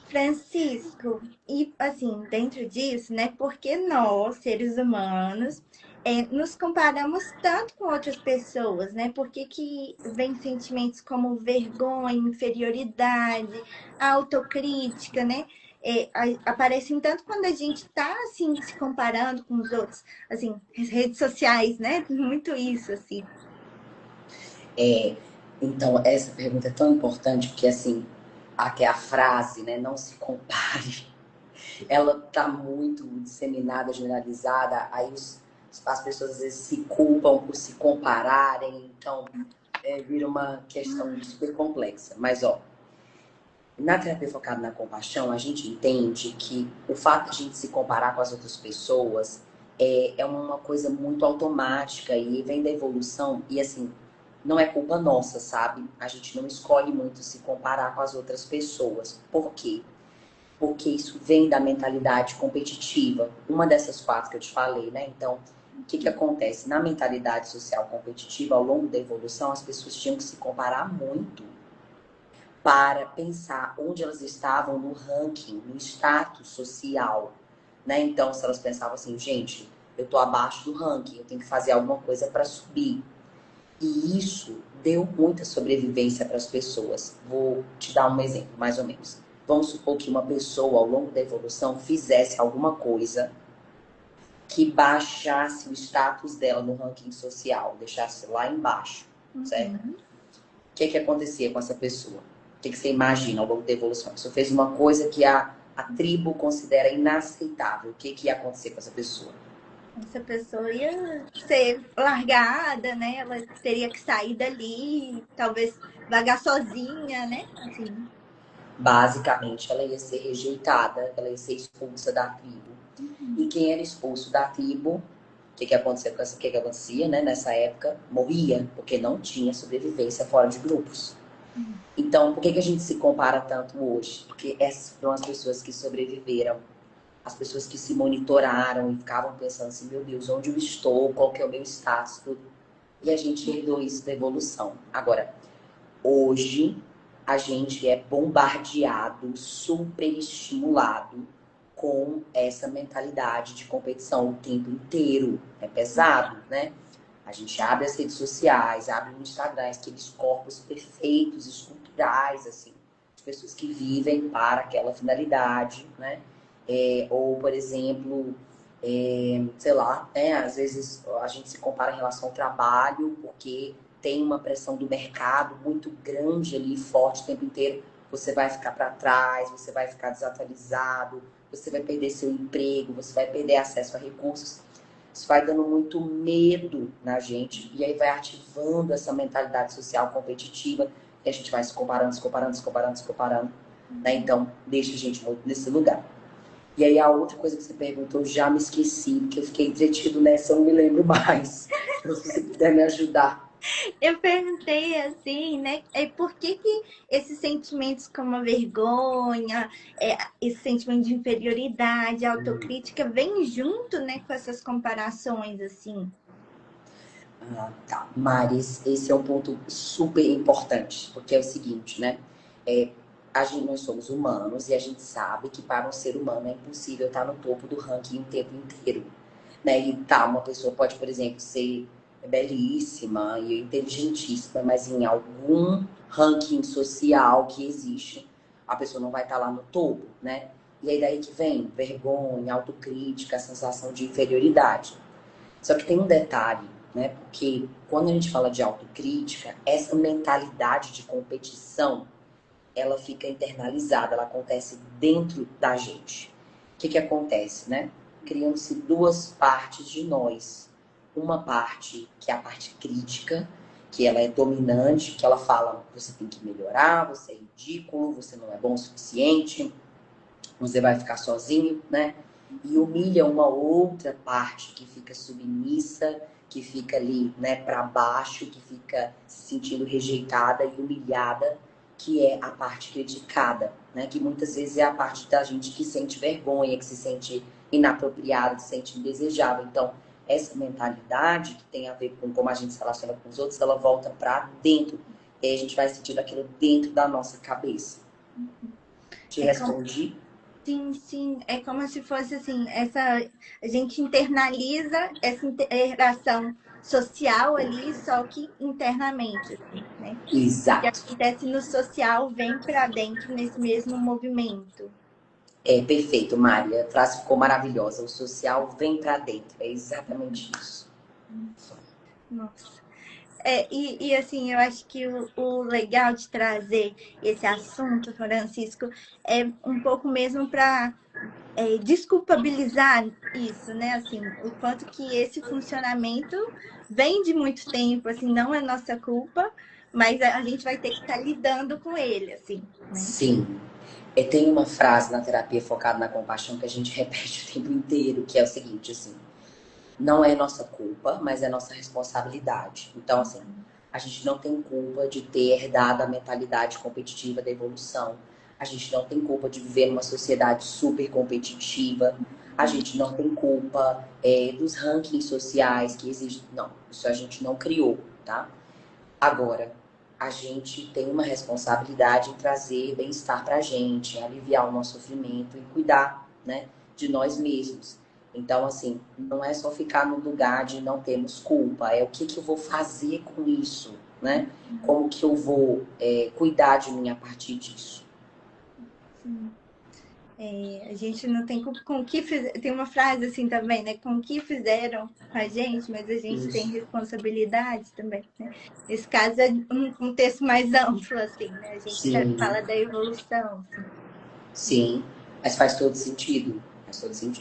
Francisco, e assim, dentro disso, né? Porque nós, seres humanos, nos comparamos tanto com outras pessoas, né? Por que que vem sentimentos como vergonha, inferioridade, autocrítica, né? Aparecem tanto quando a gente tá assim se comparando com os outros, assim, as redes sociais, né? Muito isso, assim. É, então, essa pergunta é tão importante porque, assim, a frase, né, não se compare, ela tá muito disseminada, generalizada, aí as pessoas às vezes se culpam por se compararem, então vira uma questão super complexa. Mas, ó, na terapia focada na compaixão, a gente entende que o fato de a gente se comparar com as outras pessoas é uma coisa muito automática e vem da evolução. E assim, não é culpa nossa, sabe? A gente não escolhe muito se comparar com as outras pessoas. Por quê? Porque isso vem da mentalidade competitiva. Uma dessas quatro que eu te falei, né? Então, o que que acontece? Na mentalidade social competitiva, ao longo da evolução, as pessoas tinham que se comparar muito para pensar onde elas estavam no ranking, no status social, né? Então, se elas pensavam assim, gente, eu tô abaixo do ranking, eu tenho que fazer alguma coisa para subir. E isso deu muita sobrevivência para as pessoas. Vou te dar um exemplo, mais ou menos. Vamos supor que uma pessoa, ao longo da evolução, fizesse alguma coisa que baixasse o status dela no ranking social, deixasse lá embaixo, certo? Uhum. O que que acontecia com essa pessoa? O que que você imagina ao longo da evolução? A pessoa fez uma coisa que a tribo considera inaceitável. O que que ia acontecer com essa pessoa? Essa pessoa ia ser largada, né? Ela teria que sair dali, talvez vagar sozinha, né? Assim. Basicamente, ela ia ser rejeitada, ela ia ser expulsa da tribo. E Uhum. quem era expulso da tribo, o que que acontecia, né, nessa época? Morria, porque não tinha sobrevivência fora de grupos. Então, por que que a gente se compara tanto hoje? Porque essas foram as pessoas que sobreviveram, as pessoas que se monitoraram e ficavam pensando assim, meu Deus, onde eu estou, qual que é o meu status, tudo. E a gente herdou isso da evolução. Agora, hoje, a gente é bombardeado, super estimulado com essa mentalidade de competição o tempo inteiro. É pesado, né? A gente abre as redes sociais, abre o Instagram, aqueles corpos perfeitos, esculturais, assim, de pessoas que vivem para aquela finalidade, né? Ou, por exemplo, sei lá, né? Às vezes a gente se compara em relação ao trabalho, porque tem uma pressão do mercado muito grande ali, forte o tempo inteiro. Você vai ficar para trás, você vai ficar desatualizado, você vai perder seu emprego, você vai perder acesso a recursos. Isso vai dando muito medo na gente e aí vai ativando essa mentalidade social competitiva e a gente vai se comparando, se comparando, se comparando, se comparando, né? Então, deixa a gente muito nesse lugar. E aí a outra coisa que você perguntou, eu já me esqueci, porque eu fiquei entretido nessa, eu não me lembro mais. Então, se você puder me ajudar. Eu perguntei assim, né? Por que que esses sentimentos como a vergonha, esse sentimento de inferioridade, autocrítica, vem junto, né, com essas comparações, assim? Ah, tá. Maris, esse é um ponto super importante, porque é o seguinte, né? É, nós somos humanos e a gente sabe que para um ser humano é impossível estar no topo do ranking o tempo inteiro, né? E tá, uma pessoa pode, por exemplo, ser belíssima e inteligentíssima, mas em algum ranking social que existe, a pessoa não vai estar lá no topo, né? E aí daí que vem vergonha, autocrítica, a sensação de inferioridade. Só que tem um detalhe, né? Porque quando a gente fala de autocrítica, essa mentalidade de competição, ela fica internalizada, ela acontece dentro da gente. O que que acontece, né? Criam-se duas partes de nós. Uma parte que é a parte crítica, que ela é dominante, que ela fala, você tem que melhorar, você é ridículo, você não é bom o suficiente, você vai ficar sozinho, né? E humilha uma outra parte que fica submissa, que fica ali, né, para baixo, que fica se sentindo rejeitada e humilhada, que é a parte criticada, né? Que muitas vezes é a parte da gente que sente vergonha, que se sente inapropriada, que se sente indesejável. Então, essa mentalidade que tem a ver com como a gente se relaciona com os outros, ela volta para dentro. E aí a gente vai sentindo aquilo dentro da nossa cabeça. Te É como, respondi? sim, sim, é como se fosse assim, a gente internaliza essa interação social ali, só que internamente, assim, né? O que Exato. acontece no social vem para dentro nesse mesmo movimento. É perfeito, Mari. A frase ficou maravilhosa. O social vem para dentro. É exatamente isso. Nossa. Assim, eu acho que o legal de trazer esse assunto, Francisco, é um pouco mesmo para desculpabilizar isso, né? Assim, o quanto que esse funcionamento vem de muito tempo, assim, não é nossa culpa, mas a gente vai ter que estar lidando com ele, assim, né? Sim. Tem uma frase na terapia focada na compaixão que a gente repete o tempo inteiro, que é o seguinte, assim, não é nossa culpa, mas é nossa responsabilidade. Então, assim, a gente não tem culpa de ter herdado a mentalidade competitiva da evolução. A gente não tem culpa de viver numa sociedade super competitiva. A gente não tem culpa dos rankings sociais que existem. Não, isso a gente não criou, tá? Agora, a gente tem uma responsabilidade em trazer bem-estar para a gente, aliviar o nosso sofrimento e cuidar, né, de nós mesmos. Então, assim, não é só ficar no lugar de não termos culpa, é o que eu vou fazer com isso, né? Como que eu vou cuidar de mim a partir disso. Sim. A gente não tem culpa com o que tem uma frase assim também, né? Com o que fizeram com a gente, mas a gente tem Isso. responsabilidade também, né? Nesse caso é um contexto mais amplo, assim, né? A gente Sim, fala da evolução, assim. sim, mas faz todo sentido. Faz todo sentido.